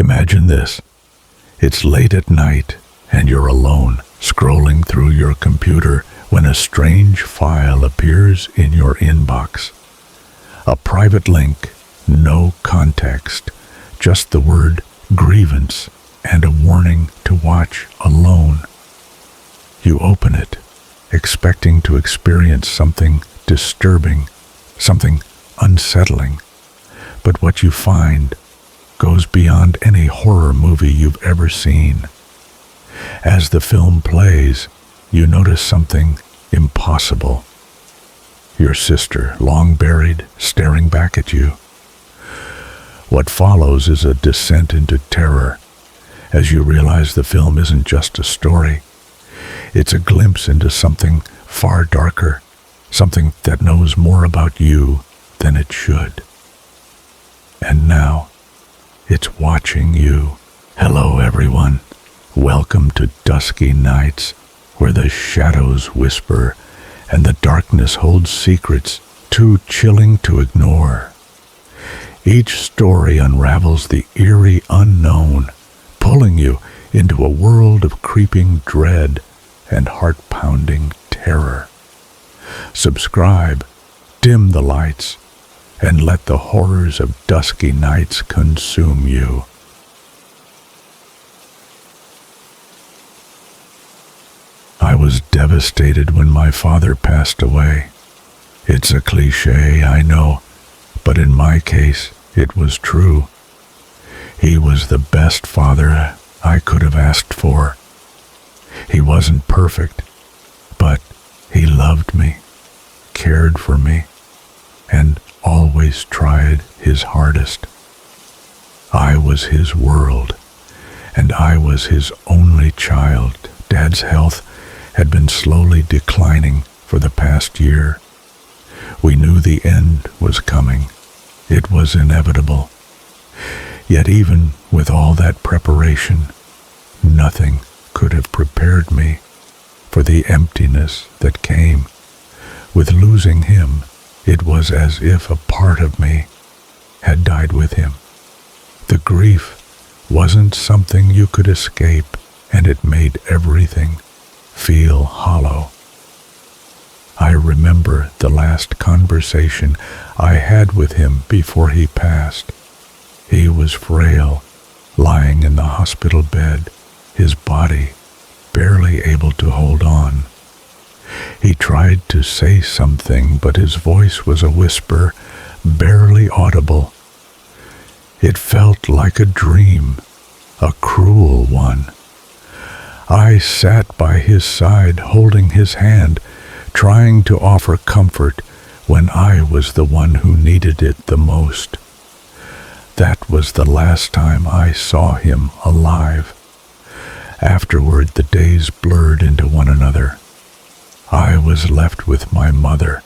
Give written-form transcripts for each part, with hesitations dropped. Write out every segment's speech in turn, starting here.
Imagine this. It's late at night and you're alone, scrolling through your computer when a strange file appears in your inbox. A private link, no context, just the word grievance and a warning to watch alone. You open it, expecting to experience something disturbing, something unsettling. But what you find goes beyond any horror movie you've ever seen. As the film plays, you notice something impossible. Your sister, long buried, staring back at you. What follows is a descent into terror as you realize the film isn't just a story. It's a glimpse into something far darker, something that knows more about you than it should. And now, it's watching you. Hello, everyone. Welcome to Dusky Nights, where the shadows whisper and the darkness holds secrets too chilling to ignore. Each story unravels the eerie unknown, pulling you into a world of creeping dread and heart-pounding terror. Subscribe, dim the lights, and let the horrors of Dusky Nights consume you. I was devastated when my father passed away. It's a cliché, I know, but in my case, it was true. He was the best father I could have asked for. He wasn't perfect, but he loved me, cared for me, and always tried his hardest. I was his world, and I was his only child. Dad's health had been slowly declining for the past year. We knew the end was coming. It was inevitable. Yet even with all that preparation, nothing could have prepared me for the emptiness that came. With losing him, it was as if a part of me had died with him. The grief wasn't something you could escape, and it made everything feel hollow. I remember the last conversation I had with him before he passed. He was frail, lying in the hospital bed, his body barely able to hold on. He tried to say something, but his voice was a whisper, barely audible. It felt like a dream, a cruel one. I sat by his side, holding his hand, trying to offer comfort when I was the one who needed it the most. That was the last time I saw him alive. Afterward, the days blurred into one another. I was left with my mother,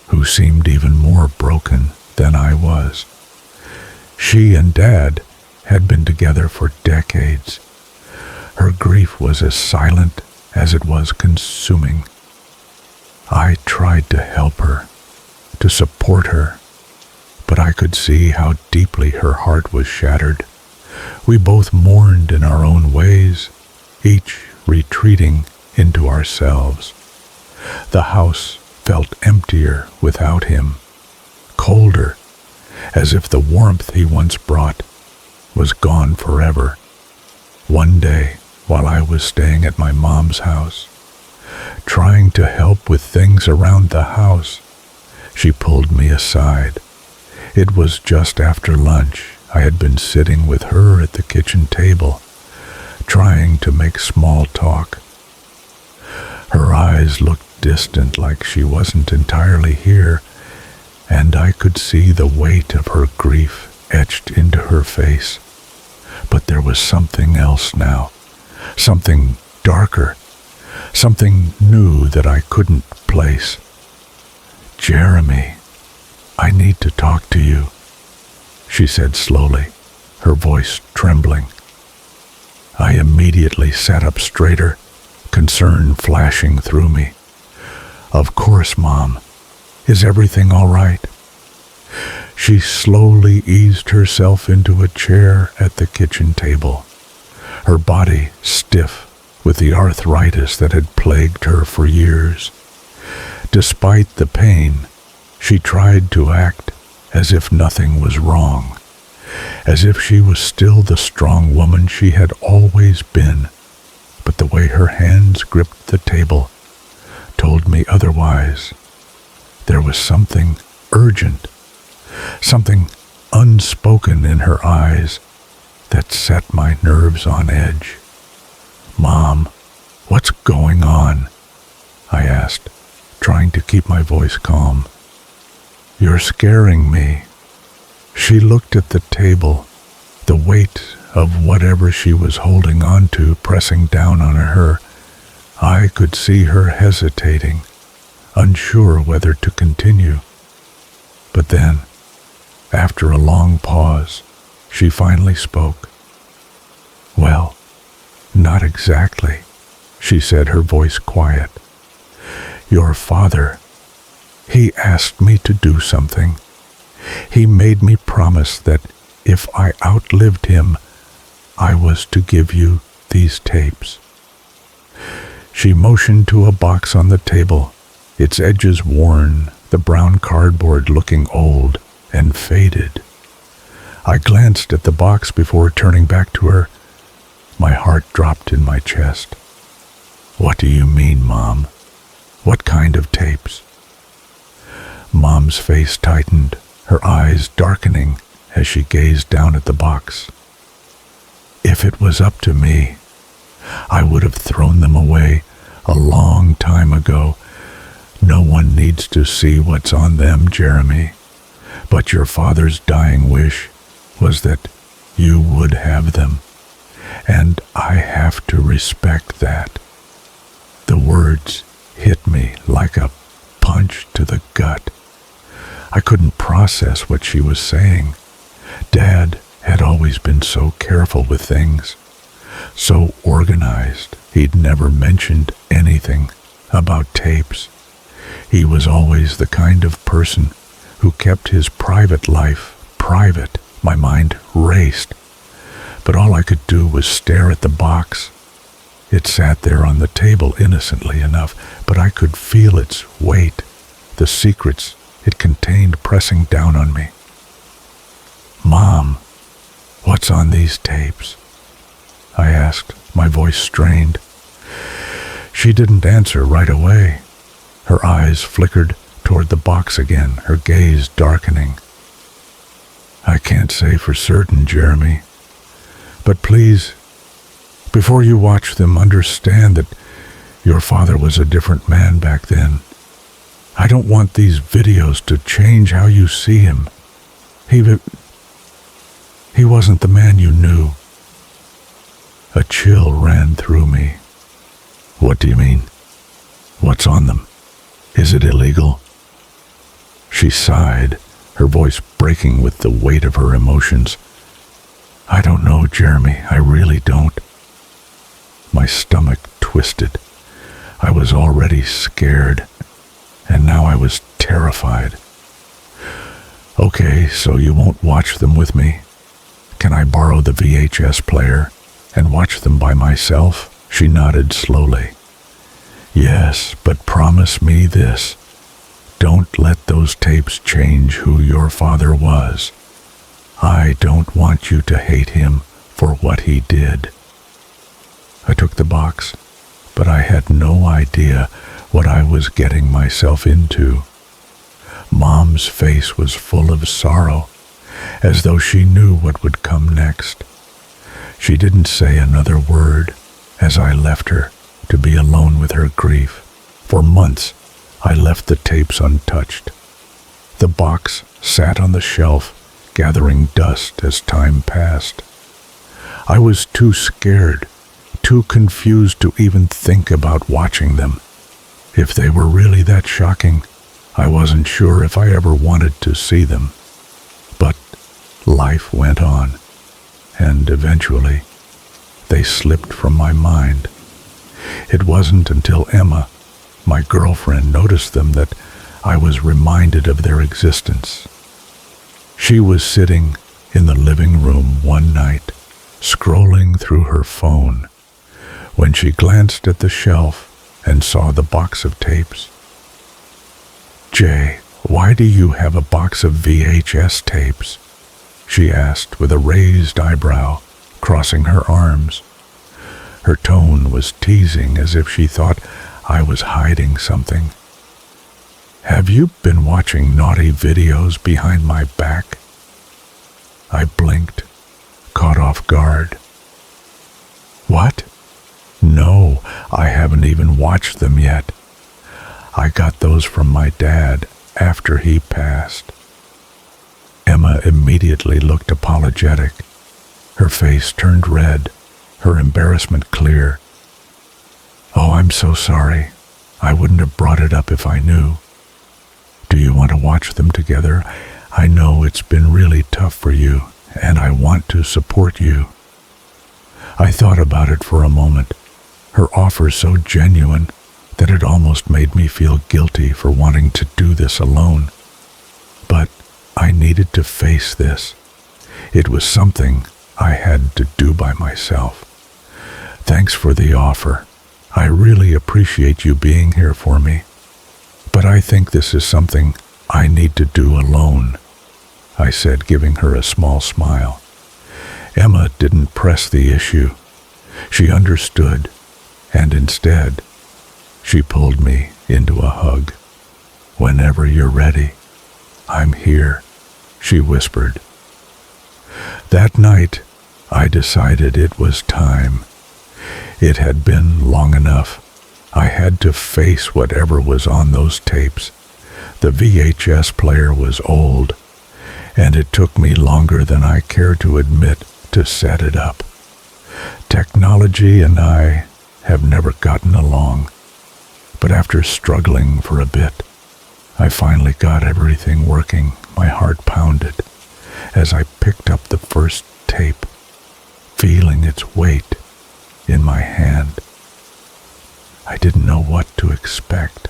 who seemed even more broken than I was. She and Dad had been together for decades. Her grief was as silent as it was consuming. I tried to help her, to support her, but I could see how deeply her heart was shattered. We both mourned in our own ways, each retreating into ourselves. The house felt emptier without him, colder, as if the warmth he once brought was gone forever. One day, while I was staying at my mom's house, trying to help with things around the house, she pulled me aside. It was just after lunch. I had been sitting with her at the kitchen table, trying to make small talk. Her eyes looked distant, like she wasn't entirely here, and I could see the weight of her grief etched into her face. But there was something else now, something darker, something new that I couldn't place. "Jeremy, I need to talk to you," she said slowly, her voice trembling. I immediately sat up straighter, concern flashing through me. "Of course, Mom. Is everything all right?" She slowly eased herself into a chair at the kitchen table, her body stiff with the arthritis that had plagued her for years. Despite the pain, she tried to act as if nothing was wrong, as if she was still the strong woman she had always been. But the way her hands gripped the table told me otherwise. There was something urgent, something unspoken in her eyes that set my nerves on edge. "Mom, what's going on?" I asked, trying to keep my voice calm. "You're scaring me." She looked at the table, the weight of whatever she was holding on to pressing down on her. I could see her hesitating, unsure whether to continue. But then, after a long pause, she finally spoke. "Well, not exactly," she said, her voice quiet. "Your father, he asked me to do something. He made me promise that if I outlived him, I was to give you these tapes." She motioned to a box on the table, its edges worn, the brown cardboard looking old and faded. I glanced at the box before turning back to her. My heart dropped in my chest. "What do you mean, Mom? What kind of tapes?" Mom's face tightened, her eyes darkening as she gazed down at the box. "If it was up to me, I would have thrown them away a long time ago. No one needs to see what's on them, Jeremy. But your father's dying wish was that you would have them, and I have to respect that." The words hit me like a punch to the gut. I couldn't process what she was saying. Dad had always been so careful with things, so organized. He'd never mentioned anything about tapes. He was always the kind of person who kept his private life private. My mind raced, but all I could do was stare at the box. It sat there on the table innocently enough, but I could feel its weight, the secrets it contained pressing down on me. "Mom, what's on these tapes?" I asked, my voice strained. She didn't answer right away. Her eyes flickered toward the box again, her gaze darkening. "I can't say for certain, Jeremy. But please, before you watch them, understand that your father was a different man back then. I don't want these videos to change how you see him. He wasn't the man you knew." A chill ran through me. "What do you mean? What's on them? Is it illegal?" She sighed, her voice breaking with the weight of her emotions. "I don't know, Jeremy. I really don't." My stomach twisted. I was already scared, and now I was terrified. "Okay, so you won't watch them with me? Can I borrow the VHS player and watch them by myself?" She nodded slowly. "Yes, but promise me this. Don't let those tapes change who your father was. I don't want you to hate him for what he did." I took the box, but I had no idea what I was getting myself into. Mom's face was full of sorrow, as though she knew what would come next. She didn't say another word as I left her to be alone with her grief. For months, I left the tapes untouched. The box sat on the shelf, gathering dust as time passed. I was too scared, too confused to even think about watching them. If they were really that shocking, I wasn't sure if I ever wanted to see them. But life went on, and eventually, they slipped from my mind. It wasn't until Emma, my girlfriend, noticed them that I was reminded of their existence. She was sitting in the living room one night, scrolling through her phone, when she glanced at the shelf and saw the box of tapes. "Jay, why do you have a box of VHS tapes?" she asked with a raised eyebrow, crossing her arms. Her tone was teasing, as if she thought I was hiding something. "Have you been watching naughty videos behind my back?" I blinked, caught off guard. "What? No, I haven't even watched them yet. I got those from my dad after he passed." Emma immediately looked apologetic. Her face turned red, her embarrassment clear. "Oh, I'm so sorry. I wouldn't have brought it up if I knew. Do you want to watch them together? I know it's been really tough for you, and I want to support you." I thought about it for a moment, her offer so genuine that it almost made me feel guilty for wanting to do this alone. But I needed to face this. It was something I had to do by myself. "Thanks for the offer. I really appreciate you being here for me. But I think this is something I need to do alone," I said, giving her a small smile. Emma didn't press the issue. She understood, and instead, she pulled me into a hug. "Whenever you're ready, I'm here," she whispered. That night, I decided it was time. It had been long enough. I had to face whatever was on those tapes. The VHS player was old, and it took me longer than I care to admit to set it up. Technology and I have never gotten along, but after struggling for a bit, I finally got everything working. My heart pounded as I picked up the first tape, feeling its weight in my hand. I didn't know what to expect.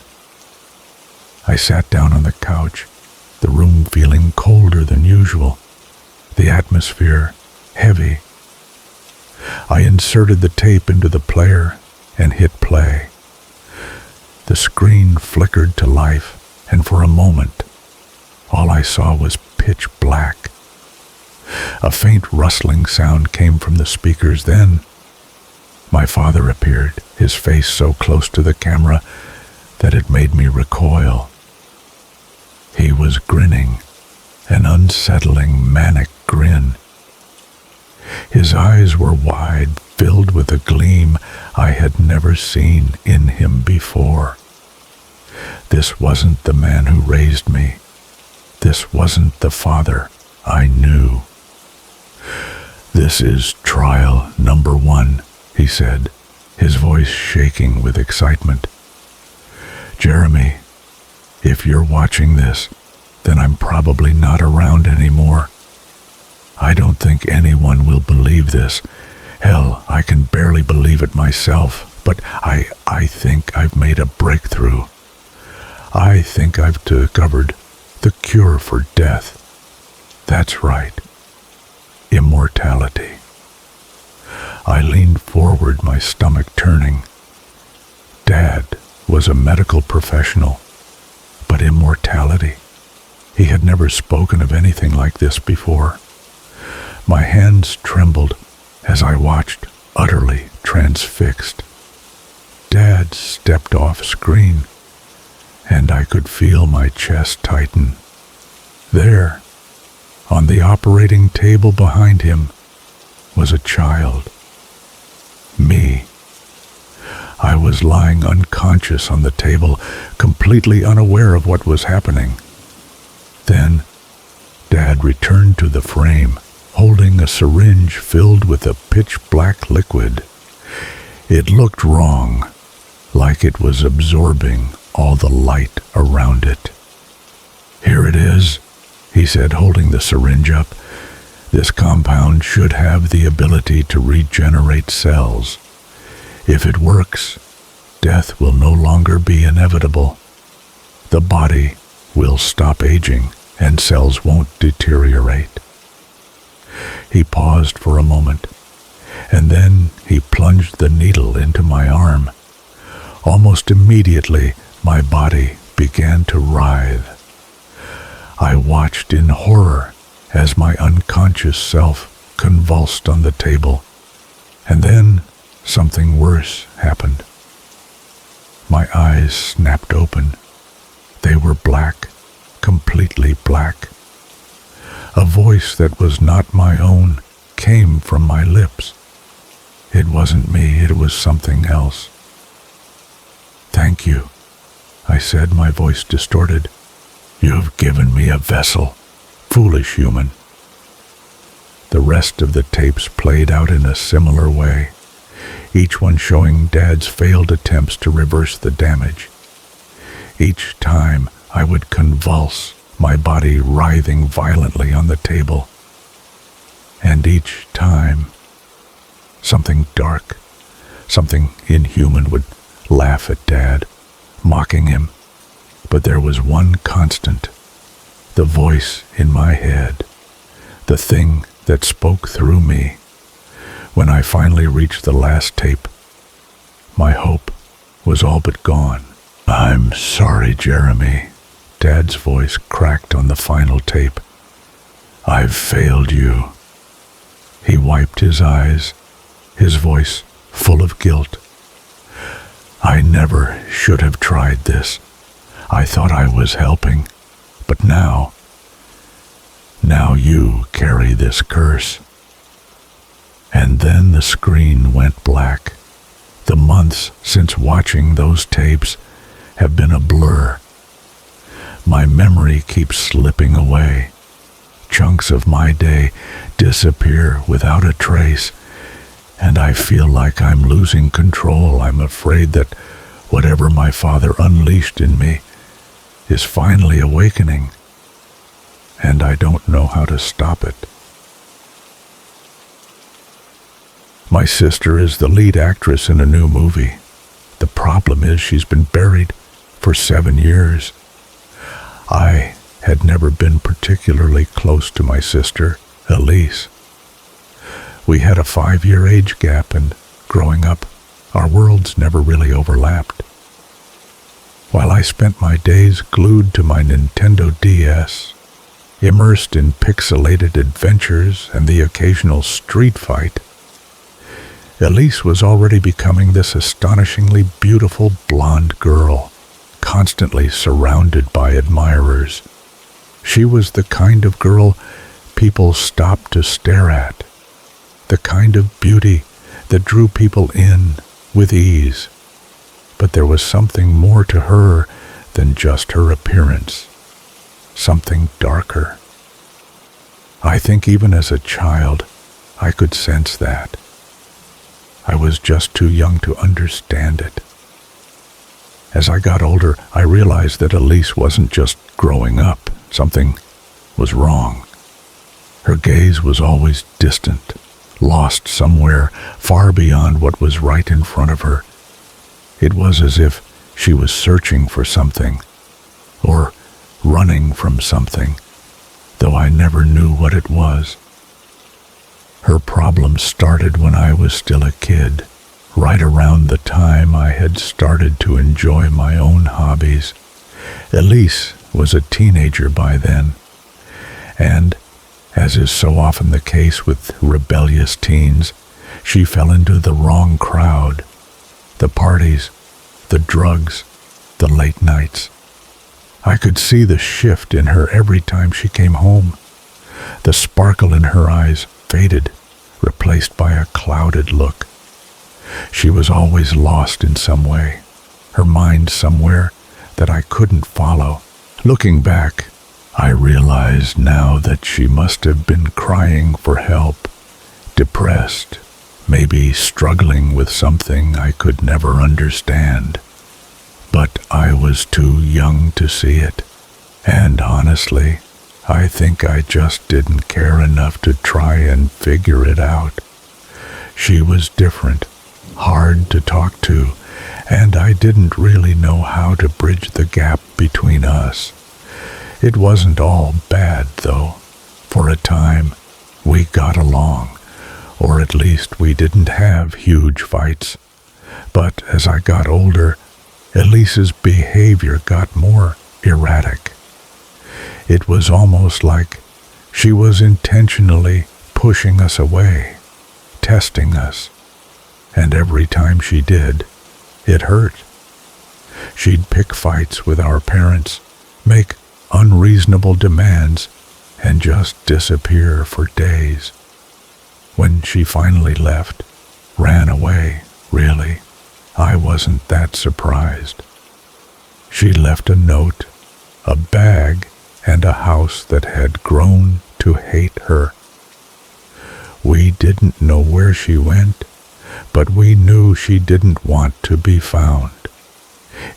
I sat down on the couch, the room feeling colder than usual, the atmosphere heavy. I inserted the tape into the player and hit play. The screen flickered to life, and for a moment, all I saw was pitch black. A faint rustling sound came from the speakers. Then my father appeared, his face so close to the camera that it made me recoil. He was grinning, an unsettling, manic grin. His eyes were wide, filled with a gleam I had never seen in him before. This wasn't the man who raised me. This wasn't the father I knew. "This is trial number 1, he said, his voice shaking with excitement. "Jeremy, if you're watching this, then I'm probably not around anymore. I don't think anyone will believe this. Hell, I can barely believe it myself, but I think I've made a breakthrough. I think I've discovered the cure for death. That's right, immortality." I leaned forward, my stomach turning. Dad was a medical professional, but immortality? He had never spoken of anything like this before. My hands trembled as I watched, utterly transfixed. Dad stepped off screen, and I could feel my chest tighten. There, on the operating table behind him, was a child. Me. I was lying unconscious on the table, completely unaware of what was happening. Then, Dad returned to the frame, holding a syringe filled with a pitch-black liquid. It looked wrong, like it was absorbing all the light around it. "Here it is," he said, holding the syringe up. "This compound should have the ability to regenerate cells. If it works, death will no longer be inevitable. The body will stop aging and cells won't deteriorate. He paused for a moment, and then he plunged the needle into my arm. Almost immediately, my body began to writhe. I watched in horror as my unconscious self convulsed on the table, and then something worse happened. My eyes snapped open. They were black, completely black. A voice that was not my own came from my lips. It wasn't me, it was something else. "Thank you," I said, my voice distorted. "You've given me a vessel, foolish human." The rest of the tapes played out in a similar way, each one showing Dad's failed attempts to reverse the damage. Each time I would convulse, my body writhing violently on the table. And each time, something dark, something inhuman would laugh at Dad, mocking him. But there was one constant, the voice in my head, the thing that spoke through me. When I finally reached the last tape, my hope was all but gone. "I'm sorry, Jeremy," Dad's voice cracked on the final tape. "I've failed you." He wiped his eyes, his voice full of guilt. "I never should have tried this. I thought I was helping, but now you carry this curse." And then the screen went black. The months since watching those tapes have been a blur. My memory keeps slipping away. Chunks of my day disappear without a trace, and I feel like I'm losing control. I'm afraid that whatever my father unleashed in me is finally awakening, and I don't know how to stop it. My sister is the lead actress in a new movie. The problem is she's been buried for 7 years. I had never been particularly close to my sister, Elise. We had a 5-year age gap, and growing up, our worlds never really overlapped. While I spent my days glued to my Nintendo DS, immersed in pixelated adventures and the occasional street fight, Elise was already becoming this astonishingly beautiful blonde girl, constantly surrounded by admirers. She was the kind of girl people stopped to stare at, the kind of beauty that drew people in with ease. But there was something more to her than just her appearance, something darker. I think even as a child, I could sense that. I was just too young to understand it. As I got older, I realized that Elise wasn't just growing up. Something was wrong. Her gaze was always distant, lost somewhere far beyond what was right in front of her. It was as if she was searching for something, or running from something, though I never knew what it was. Her problem started when I was still a kid, right around the time I had started to enjoy my own hobbies. Elise was a teenager by then, and, as is so often the case with rebellious teens, she fell into the wrong crowd. The parties, the drugs, the late nights. I could see the shift in her every time she came home. The sparkle in her eyes faded, replaced by a clouded look. She was always lost in some way, her mind somewhere that I couldn't follow. Looking back, I realized now that she must have been crying for help, depressed, maybe struggling with something I could never understand. But I was too young to see it, and honestly, I think I just didn't care enough to try and figure it out. She was different, hard to talk to, and I didn't really know how to bridge the gap between us. It wasn't all bad, though. For a time, we got along, or at least we didn't have huge fights. But as I got older, Elise's behavior got more erratic. It was almost like she was intentionally pushing us away, testing us, and every time she did, it hurt. She'd pick fights with our parents, make unreasonable demands, and just disappear for days. When she finally left, ran away, really, I wasn't that surprised. She left a note, a bag, and a house that had grown to hate her. We didn't know where she went, but we knew she didn't want to be found.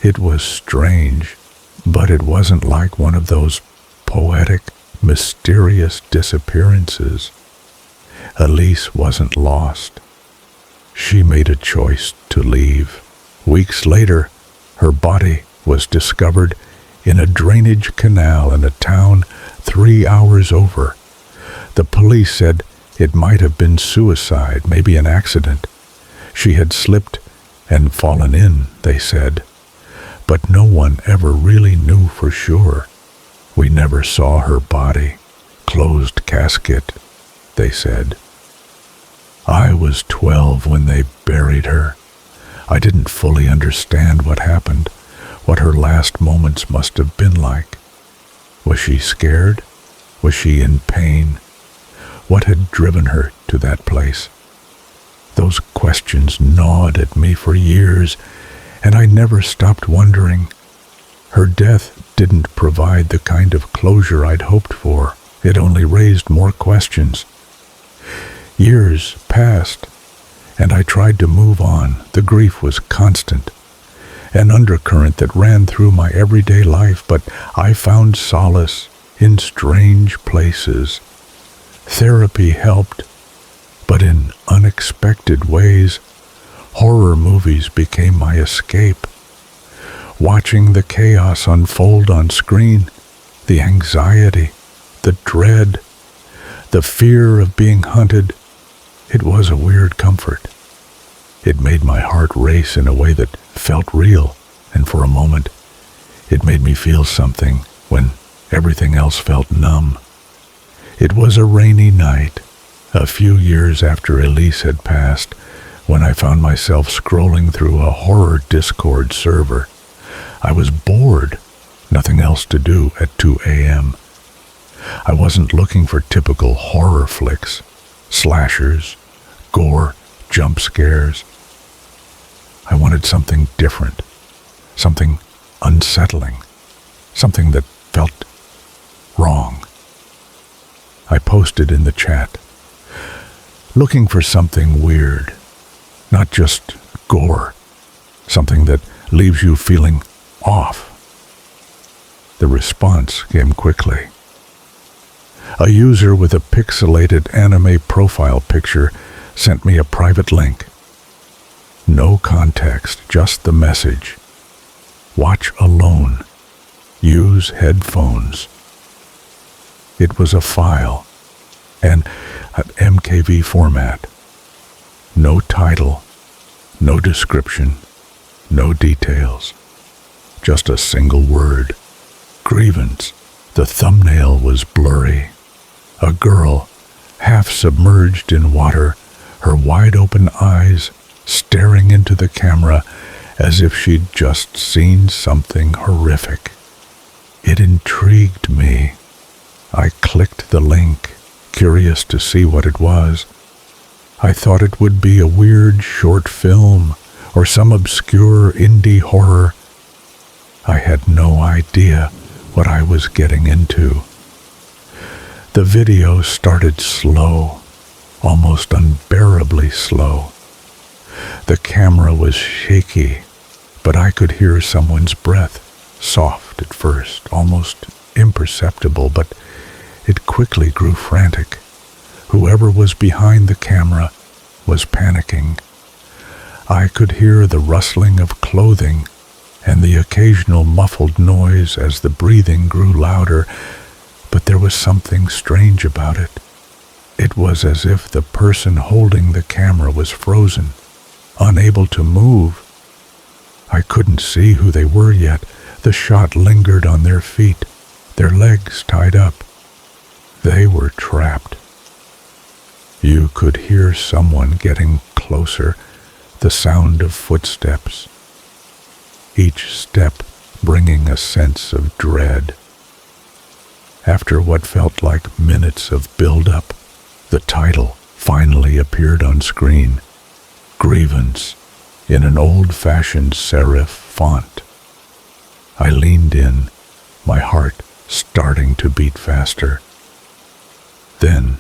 It was strange, but it wasn't like one of those poetic, mysterious disappearances. Elise wasn't lost. She made a choice to leave. Weeks later, her body was discovered in a drainage canal in a town 3 hours over. The police said it might have been suicide, maybe an accident. She had slipped and fallen in, they said. But no one ever really knew for sure. We never saw her body. Closed casket, they said. I was 12 when they buried her. I didn't fully understand what happened, what her last moments must have been like. Was she scared? Was she in pain? What had driven her to that place? Those questions gnawed at me for years, and I never stopped wondering. Her death didn't provide the kind of closure I'd hoped for. It only raised more questions. Years passed, and I tried to move on. The grief was constant, an undercurrent that ran through my everyday life, but I found solace in strange places. Therapy helped, but in unexpected ways. Horror movies became my escape. Watching the chaos unfold on screen, the anxiety, the dread, the fear of being hunted, it was a weird comfort. It made my heart race in a way that felt real, and for a moment, it made me feel something when everything else felt numb. It was a rainy night, a few years after Elise had passed, when I found myself scrolling through a horror Discord server. I was bored, nothing else to do at 2 a.m. I wasn't looking for typical horror flicks, slashers, gore, jump scares. I wanted something different, something unsettling, something that felt wrong. I posted in the chat, looking for something weird, not just gore, something that leaves you feeling off. The response came quickly. A user with a pixelated anime profile picture sent me a private link. No context, just the message. Watch alone. Use headphones. It was a file, and an MKV format. No title, no description, no details. Just a single word. Grievance. The thumbnail was blurry. A girl, half submerged in water, her wide-open eyes staring into the camera as if she'd just seen something horrific. It intrigued me. I clicked the link, curious to see what it was. I thought it would be a weird short film or some obscure indie horror. I had no idea what I was getting into. The video started slow, almost unbearably slow. The camera was shaky, but I could hear someone's breath, soft at first, almost imperceptible, but it quickly grew frantic. Whoever was behind the camera was panicking. I could hear the rustling of clothing and the occasional muffled noise as the breathing grew louder, but there was something strange about it. It was as if the person holding the camera was frozen, unable to move. I couldn't see who they were yet. The shot lingered on their feet, their legs tied up. They were trapped. You could hear someone getting closer, the sound of footsteps, each step bringing a sense of dread. After what felt like minutes of build-up, the title finally appeared on screen, Grievance, in an old-fashioned serif font. I leaned in, my heart starting to beat faster. Then,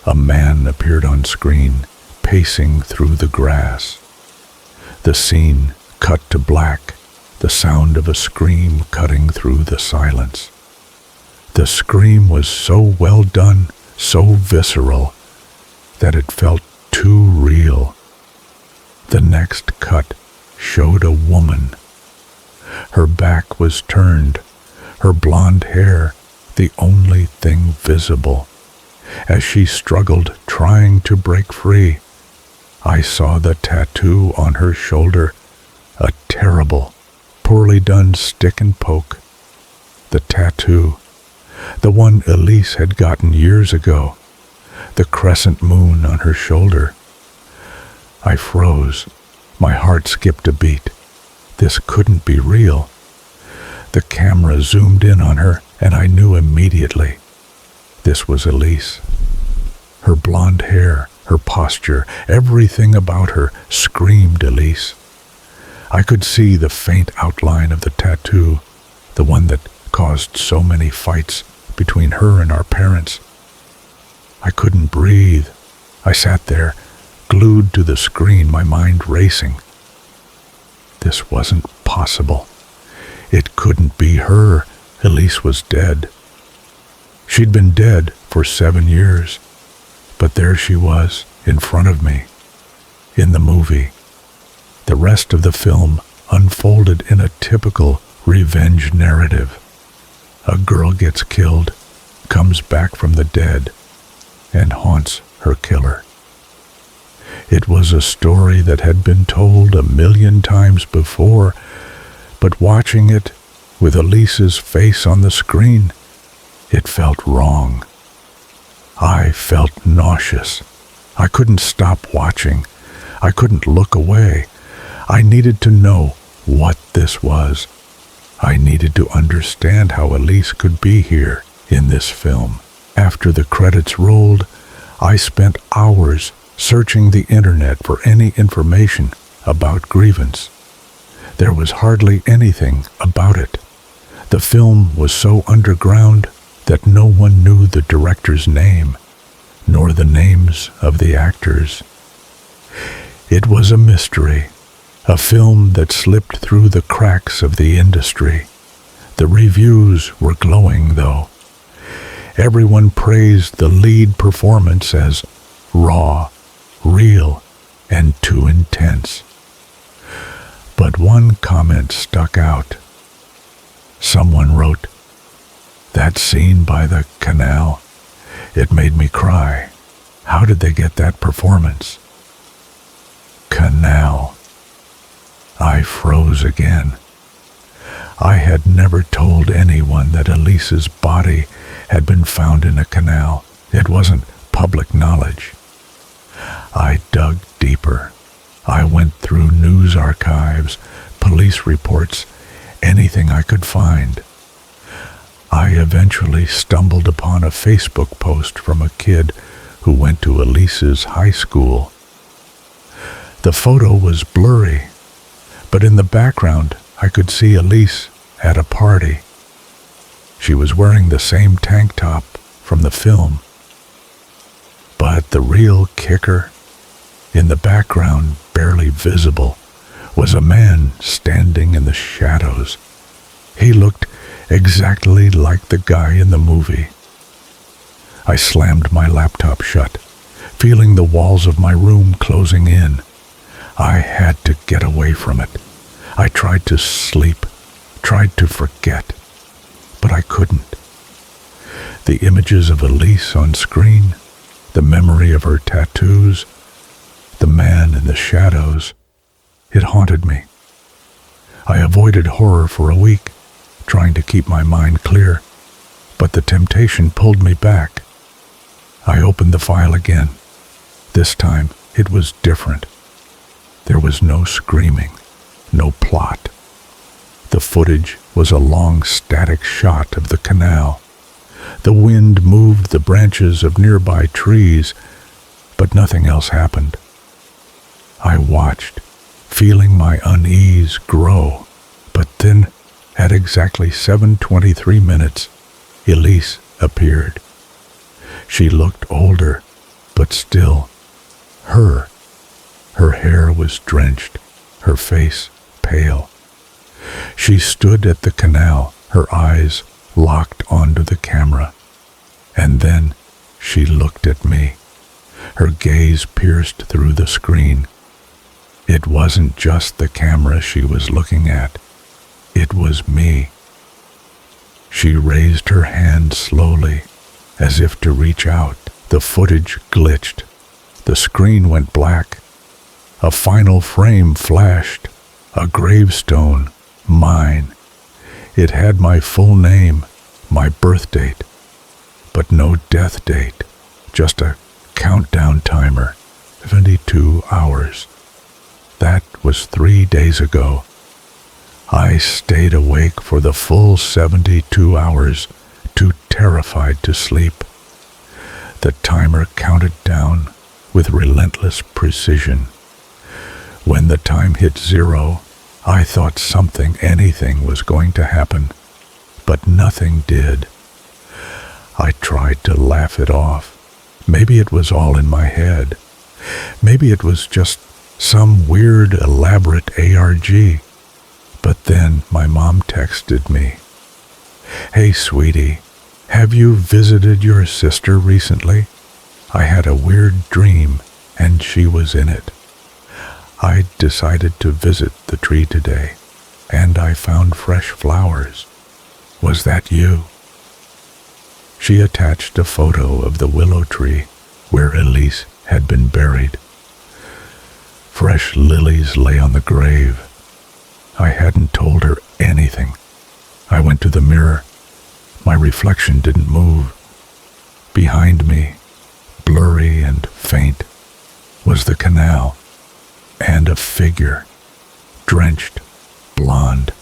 a man appeared on screen, pacing through the grass. The scene cut to black, the sound of a scream cutting through the silence. The scream was so well done, so visceral, that it felt too real. The next cut showed a woman. Her back was turned, her blonde hair the only thing visible. As she struggled, trying to break free, I saw the tattoo on her shoulder, a terrible, poorly done stick and poke. The tattoo, the one Elise had gotten years ago, the crescent moon on her shoulder. I froze. My heart skipped a beat. This couldn't be real. The camera zoomed in on her, and I knew immediately. This was Elise. Her blonde hair, her posture, everything about her screamed Elise. I could see the faint outline of the tattoo, the one that caused so many fights between her and our parents. I couldn't breathe. I sat there, glued to the screen, my mind racing. This wasn't possible. It couldn't be her. Elise was dead. She'd been dead for 7 years, but there she was, in front of me, in the movie. The rest of the film unfolded in a typical revenge narrative. A girl gets killed, comes back from the dead, and haunts her killer. It was a story that had been told 1,000,000 times before, but watching it with Elise's face on the screen, it felt wrong. I felt nauseous. I couldn't stop watching. I couldn't look away. I needed to know what this was. I needed to understand how Elise could be here in this film. After the credits rolled, I spent hours searching the internet for any information about Grievance. There was hardly anything about it. The film was so underground that no one knew the director's name, nor the names of the actors. It was a mystery, a film that slipped through the cracks of the industry. The reviews were glowing, though. Everyone praised the lead performance as raw, real, and too intense. But one comment stuck out. Someone wrote, "That scene by the canal, it made me cry. How did they get that performance?" Canal. I froze again. I had never told anyone that Elise's body had been found in a canal. It wasn't public knowledge. I dug deeper. I went through news archives, police reports, anything I could find. I eventually stumbled upon a Facebook post from a kid who went to Elise's high school. The photo was blurry, but in the background I could see Elise at a party. She was wearing the same tank top from the film. But the real kicker, in the background, barely visible, was a man standing in the shadows. He looked exactly like the guy in the movie. I slammed my laptop shut, feeling the walls of my room closing in. I had to get away from it. I tried to sleep, tried to forget, but I couldn't. The images of Elise on screen, the memory of her tattoos, the man in the shadows, it haunted me. I avoided horror for a week, trying to keep my mind clear, but the temptation pulled me back. I opened the file again. This time, it was different. There was no screaming, no plot. The footage was a long static shot of the canal. The wind moved the branches of nearby trees, but nothing else happened. I watched, feeling my unease grow, but then, at exactly 7:23 minutes, Elise appeared. She looked older, but still her. Her hair was drenched, her face pale. She stood at the canal, her eyes locked onto the camera, and then she looked at me. Her gaze pierced through the screen. It wasn't just the camera she was looking at. It was me. She raised her hand slowly, as if to reach out. The footage glitched. The screen went black. A final frame flashed. A gravestone, mine. It had my full name, my birth date, but no death date, just a countdown timer, 72 hours. That was 3 days ago. I stayed awake for the full 72 hours, too terrified to sleep. The timer counted down with relentless precision. When the time hit 0, I thought something, anything was going to happen, but nothing did. I tried to laugh it off. Maybe it was all in my head. Maybe it was just some weird, elaborate ARG. But then my mom texted me. "Hey, sweetie, have you visited your sister recently? I had a weird dream, and she was in it. I decided to visit the tree today, and I found fresh flowers. Was that you?" She attached a photo of the willow tree where Elise had been buried. Fresh lilies lay on the grave. I hadn't told her anything. I went to the mirror. My reflection didn't move. Behind me, blurry and faint, was the canal, and a figure, drenched, blonde.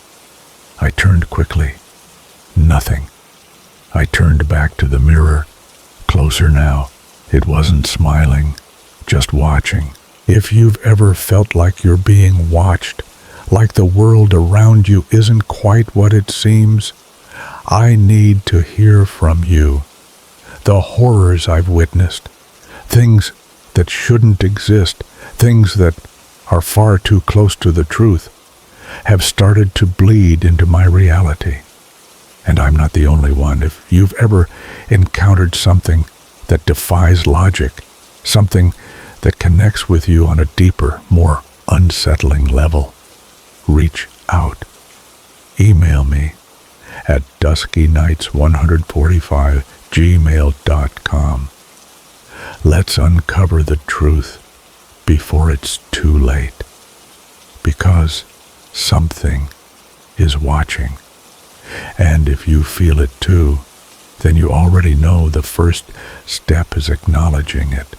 I turned quickly. Nothing. I turned back to the mirror, closer now. It wasn't smiling, just watching. If you've ever felt like you're being watched, like the world around you isn't quite what it seems, I need to hear from you. The horrors I've witnessed, things that shouldn't exist, things that are far too close to the truth, have started to bleed into my reality. And I'm not the only one. If you've ever encountered something that defies logic, something that connects with you on a deeper, more unsettling level, reach out. Email me at duskynights145@gmail.com. Let's uncover the truth before it's too late, because something is watching. And if you feel it too, then you already know the first step is acknowledging it.